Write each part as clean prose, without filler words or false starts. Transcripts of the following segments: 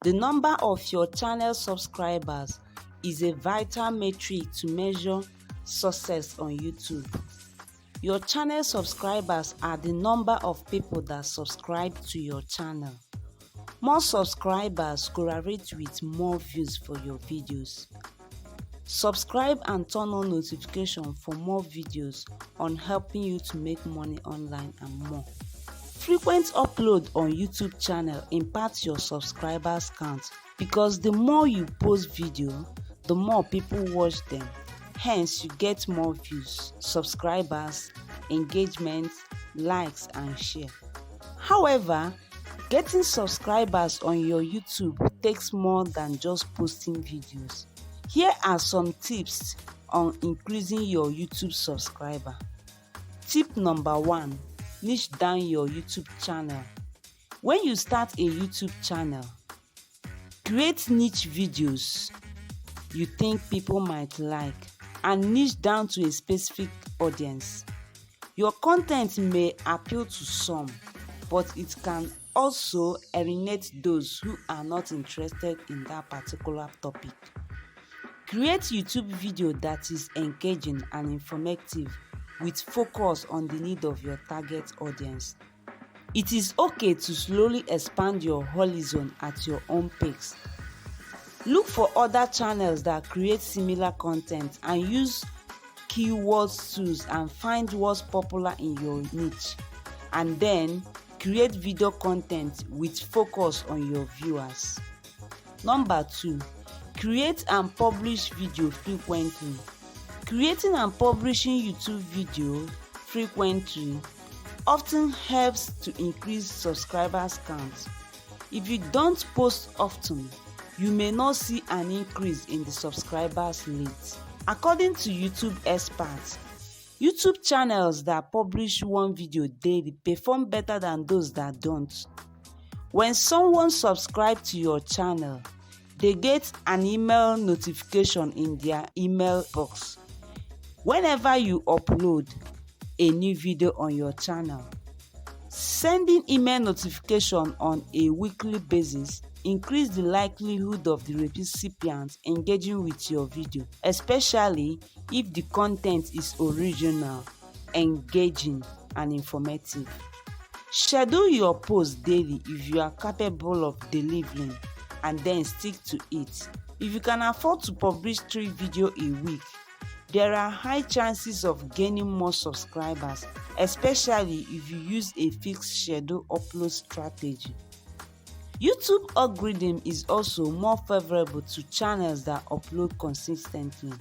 The number of your channel subscribers is a vital metric to measure success on YouTube. Your channel subscribers are the number of people that subscribe to your channel. More subscribers correlate with more views for your videos. Subscribe and turn on notifications for more videos on helping you to make money online and more. Frequent upload on YouTube channel impacts your subscribers count because the more you post video, the more people watch them. Hence, you get more views, subscribers, engagement, likes, and share. However, getting subscribers on your YouTube takes more than just posting videos. Here are some tips on increasing your YouTube subscriber. Tip number 1. Niche down your YouTube channel. When you start a YouTube channel, create niche videos you think people might like and niche down to a specific audience. Your content may appeal to some, but it can also alienate those who are not interested in that particular topic. Create YouTube video that is engaging and informative with focus on the need of your target audience. It is okay to slowly expand your horizon at your own pace. Look for other channels that create similar content and use keywords tools and find what's popular in your niche, and then create video content with focus on your viewers. Number 2, create and publish video frequently. Creating and publishing YouTube video frequently often helps to increase subscribers count. If you don't post often, you may not see an increase in the subscribers list. According to YouTube experts, YouTube channels that publish one video daily perform better than those that don't. When someone subscribes to your channel, they get an email notification in their email box whenever you upload a new video on your channel. Sending email notification on a weekly basis increase the likelihood of the recipient engaging with your video, especially if the content is original, engaging, and informative. Schedule your posts daily if you are capable of delivering, and then stick to it. If you can afford to publish 3 videos a week, there are high chances of gaining more subscribers, especially if you use a fixed schedule upload strategy. YouTube algorithm is also more favorable to channels that upload consistently.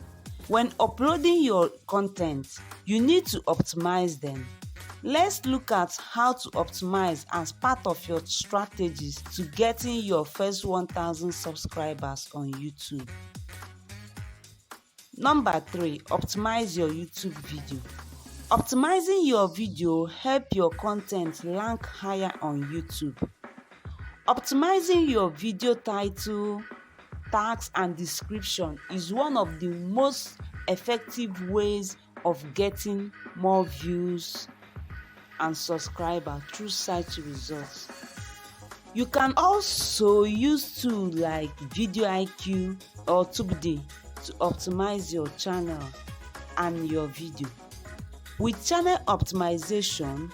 When uploading your content, you need to optimize them. Let's look at how to optimize as part of your strategies to getting your first 1,000 subscribers on YouTube. Number 3, optimize your YouTube video. Optimizing your video helps your content rank higher on YouTube. Optimizing your video title, tags, and description is one of the most effective ways of getting more views and subscribers through search results. You can also use tools like Video IQ or TubeDay to optimize your channel and your video. With channel optimization,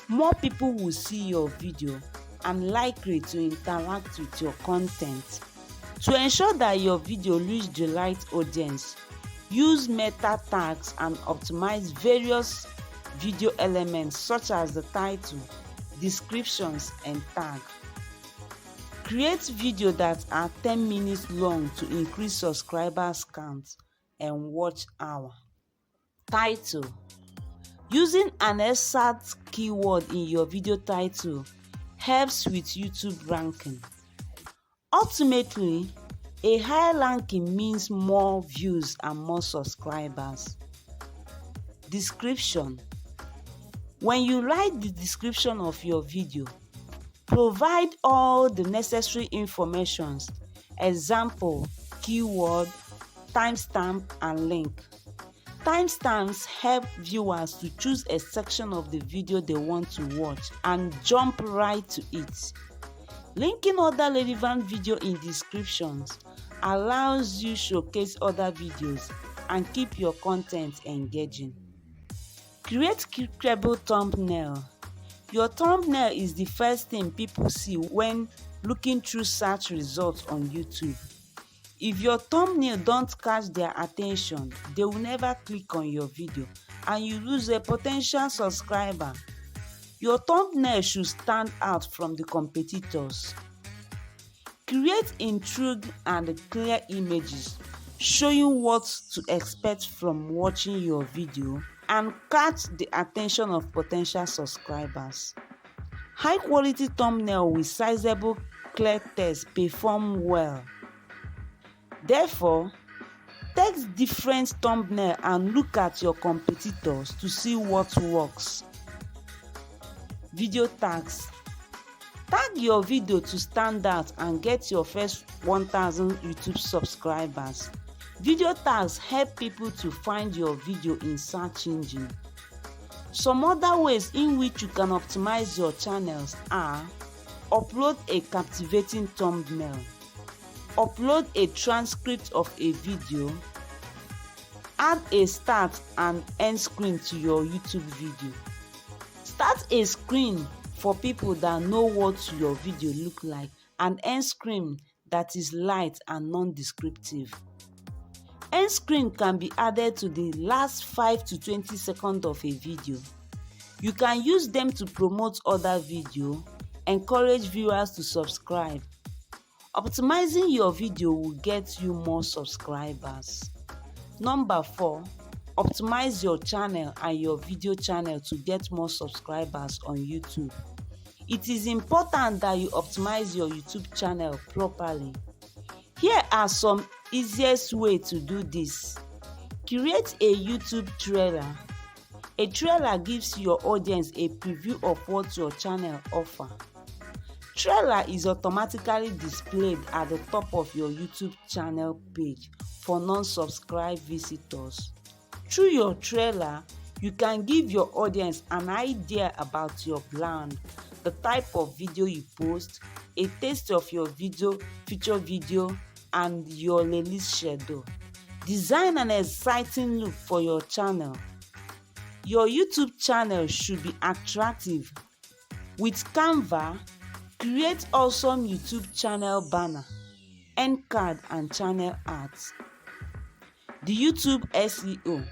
more people will see your video and likely to interact with your content. To ensure that your video reaches the right audience, use meta tags and optimize various video elements such as the title, descriptions, and tag. Create videos that are 10 minutes long to increase subscribers count and watch hour. Title. Using an exact keyword in your video title helps with YouTube ranking. Ultimately, a higher ranking means more views and more subscribers. Description. When you write the description of your video, provide all the necessary information, example, keyword, timestamp, and link. Timestamps help viewers to choose a section of the video they want to watch and jump right to it. Linking other relevant video in descriptions allows you showcase other videos and keep your content engaging. Create clickable thumbnail. Your thumbnail is the first thing people see when looking through search results on YouTube. If your thumbnail don't catch their attention, they will never click on your video and you lose a potential subscriber. Your thumbnail should stand out from the competitors. Create intriguing and clear images showing what to expect from watching your video and catch the attention of potential subscribers. High quality thumbnail with sizable clear text perform well. Therefore, test different thumbnail and look at your competitors to see what works. Video tags. Tag your video to stand out and get your first 1,000 YouTube subscribers. Video tags help people to find your video in search engine. Some other ways in which you can optimize your channels are: upload a captivating thumbnail, upload a transcript of a video, add a start and end screen to your YouTube video. Start a screen for people that know what your video look like and end screen that is light and non-descriptive. End screen can be added to the last 5 to 20 seconds of a video. You can use them to promote other videos, encourage viewers to subscribe. Optimizing your video will get you more subscribers. Number 4, optimize your channel and your video channel to get more subscribers on YouTube. It is important that you optimize your YouTube channel properly. Here are some easiest ways to do this. Create a YouTube trailer. A trailer gives your audience a preview of what your channel offers. Trailer is automatically displayed at the top of your YouTube channel page for non-subscribed visitors. Through your trailer, you can give your audience an idea about your brand, the type of video you post, a taste of your video, feature video, and your release schedule. Design an exciting look for your channel. Your YouTube channel should be attractive. With Canva, create awesome YouTube channel banner, end card, and channel arts. The YouTube SEO.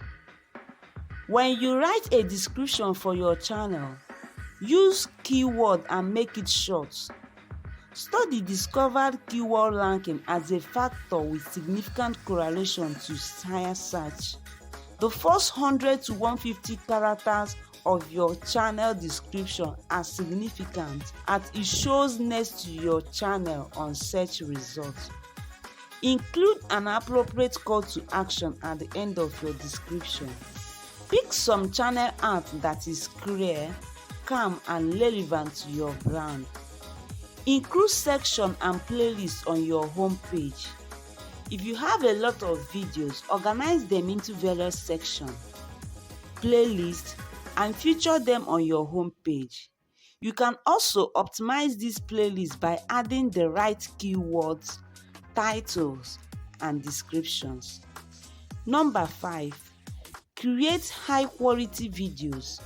When you write a description for your channel, use keyword and make it short. Study discovered keyword ranking as a factor with significant correlation to higher search. The first 100 to 150 characters of your channel description are significant as it shows next to your channel on search results. Include an appropriate call to action at the end of your description. Pick some channel art that is clear, calm, and relevant to your brand. Include section and playlists on your home page. If you have a lot of videos, organize them into various sections, playlists, and feature them on your home page. You can also optimize these playlists by adding the right keywords, titles, and descriptions. Number 5, create high-quality videos.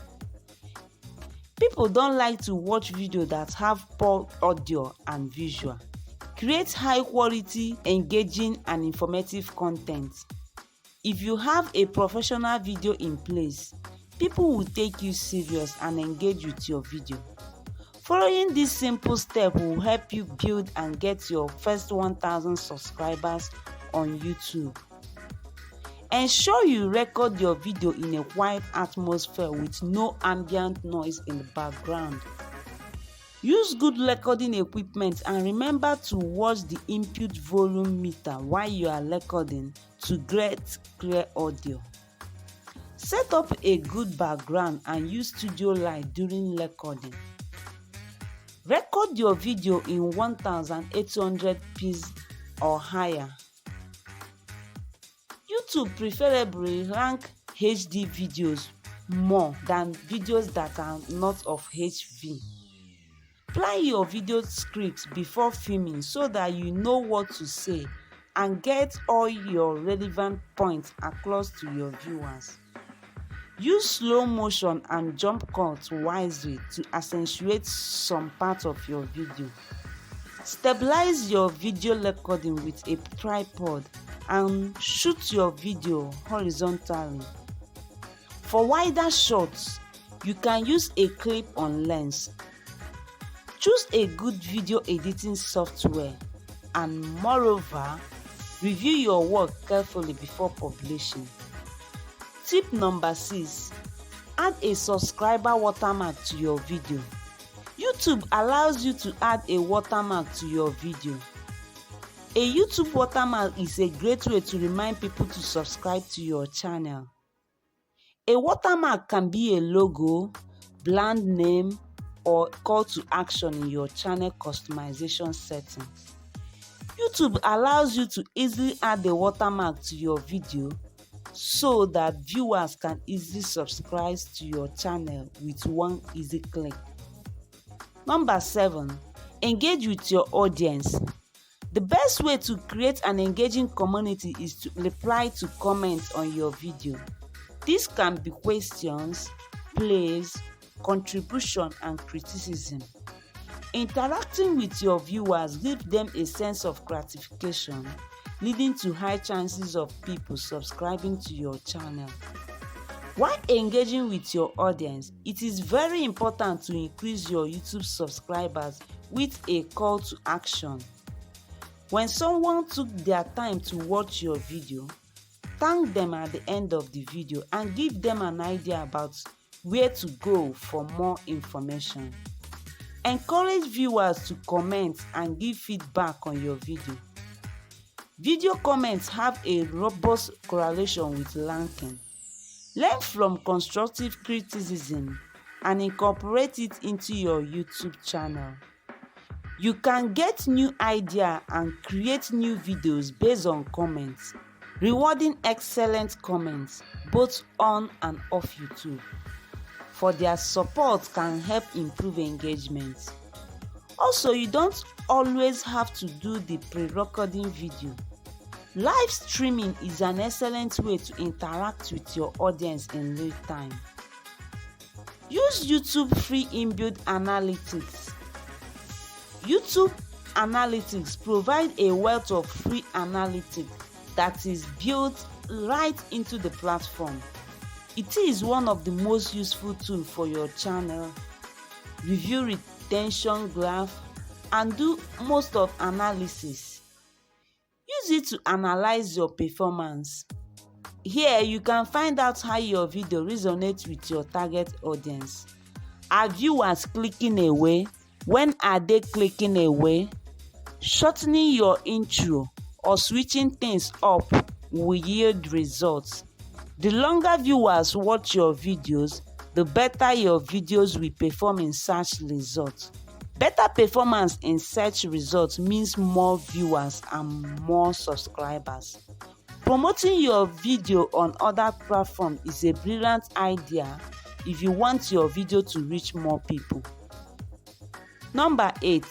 People don't like to watch videos that have poor audio and visual. Create high-quality, engaging, and informative content. If you have a professional video in place, people will take you serious and engage with your video. Following this simple step will help you build and get your first 1,000 subscribers on YouTube. Ensure you record your video in a quiet atmosphere with no ambient noise in the background. Use good recording equipment and remember to watch the input volume meter while you are recording to get clear audio. Set up a good background and use studio light during recording. Record your video in 1800p or higher. YouTube preferably rank HD videos more than videos that are not of HV. Plan your video scripts before filming so that you know what to say and get all your relevant points across to your viewers. Use slow motion and jump cuts wisely to accentuate some part of your video. Stabilize your video recording with a tripod and shoot your video horizontally. For wider shots, you can use a clip-on lens. Choose a good video editing software and moreover, review your work carefully before publishing. Tip number 6. Add a subscriber watermark to your video. YouTube allows you to add a watermark to your video. A YouTube watermark is a great way to remind people to subscribe to your channel. A watermark can be a logo, brand name, or call to action in your channel customization settings. YouTube allows you to easily add a watermark to your video so that viewers can easily subscribe to your channel with one easy click. Number 7. Engage with your audience. The best way to create an engaging community is to reply to comments on your video. This can be questions, plays, contribution, and criticism. Interacting with your viewers gives them a sense of gratification, leading to high chances of people subscribing to your channel. While engaging with your audience, it is very important to increase your YouTube subscribers with a call to action. When someone took their time to watch your video, thank them at the end of the video and give them an idea about where to go for more information. Encourage viewers to comment and give feedback on your video. Video comments have a robust correlation with ranking. Learn from constructive criticism and incorporate it into your YouTube channel. You can get new ideas and create new videos based on comments, rewarding excellent comments both on and off YouTube. For their support can help improve engagement. Also, you don't always have to do the pre-recording video. Live streaming is an excellent way to interact with your audience in real time. Use YouTube free inbuilt analytics. YouTube Analytics provide a wealth of free analytics that is built right into the platform. It is one of the most useful tools for your channel. Review retention graph and do most of analysis. Use it to analyze your performance. Here you can find out how your video resonates with your target audience. Are viewers clicking away? When are they clicking away? Shortening your intro or switching things up will yield results. The longer viewers watch your videos, the better your videos will perform in search results. Better performance in search results means more viewers and more subscribers. Promoting your video on other platforms is a brilliant idea if you want your video to reach more people. Number 8.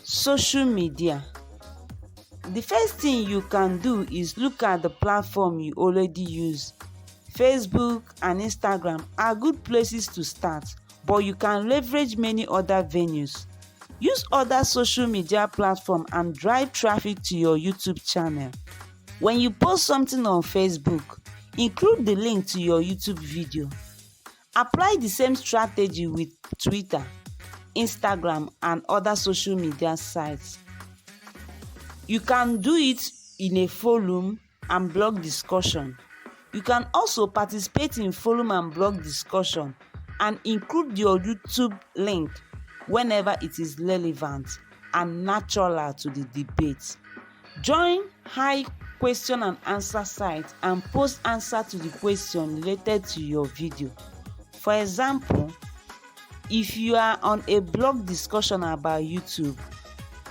Social media. The first thing you can do is look at the platform you already use. Facebook and Instagram are good places to start, but you can leverage many other venues. Use other social media platforms and drive traffic to your YouTube channel. When you post something on Facebook, include the link to your YouTube video. Apply the same strategy with Twitter, Instagram, and other social media sites. You can do it in a forum and blog discussion. You can also participate in forum and blog discussion and include your YouTube link whenever it is relevant and natural to the debate. Join high question and answer sites and post answer to the question related to your video. For example, if you are on a blog discussion about YouTube,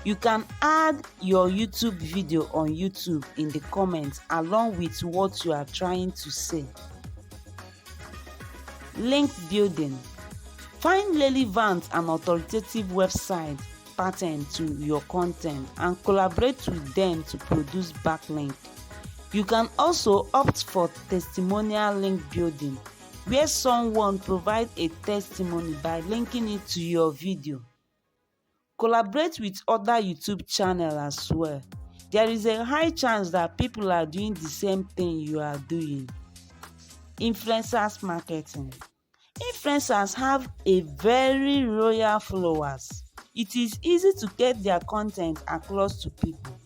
you can add your YouTube video on YouTube in the comments along with what you are trying to say. Link building. Find relevant and authoritative website pattern to your content and collaborate with them to produce backlink. You can also opt for testimonial link building, where someone provides a testimony by linking it to your video. Collaborate with other YouTube channels as well. There is a high chance that people are doing the same thing you are doing. Influencers marketing. Influencers have a very loyal followers. It is easy to get their content across to people.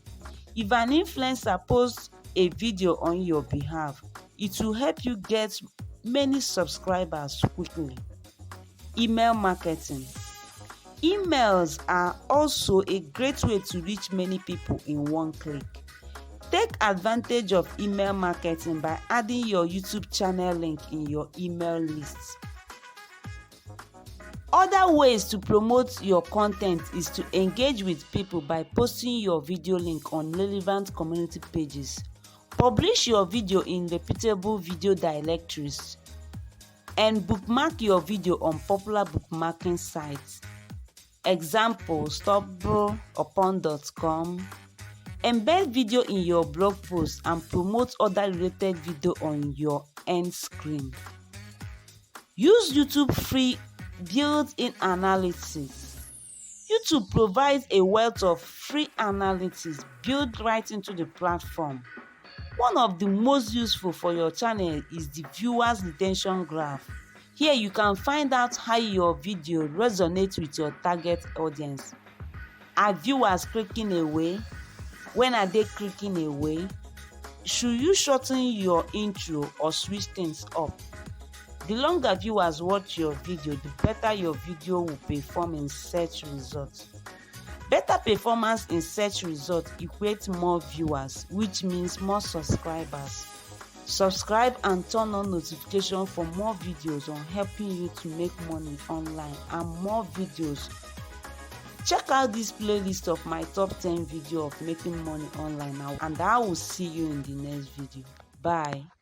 If an influencer posts a video on your behalf, it will help you get many subscribers quickly. Email marketing. Emails are also a great way to reach many people in one click. Take advantage of email marketing by adding your YouTube channel link in your email list. Other ways to promote your content is to engage with people by posting your video link on relevant community pages. Publish your video in reputable video directories and bookmark your video on popular bookmarking sites. Example, StumbleUpon.com. Embed video in your blog post and promote other related video on your end screen. Use YouTube free built-in analytics. YouTube provides a wealth of free analytics built right into the platform. One of the most useful for your channel is the viewer's retention graph. Here you can find out how your video resonates with your target audience. Are viewers clicking away? When are they clicking away? Should you shorten your intro or switch things up? The longer viewers watch your video, the better your video will perform in search results. Better performance in search results equates more viewers, which means more subscribers. Subscribe and turn on notifications for more videos on helping you to make money online and more videos. Check out this playlist of my top 10 videos of making money online now, and I will see you in the next video. Bye.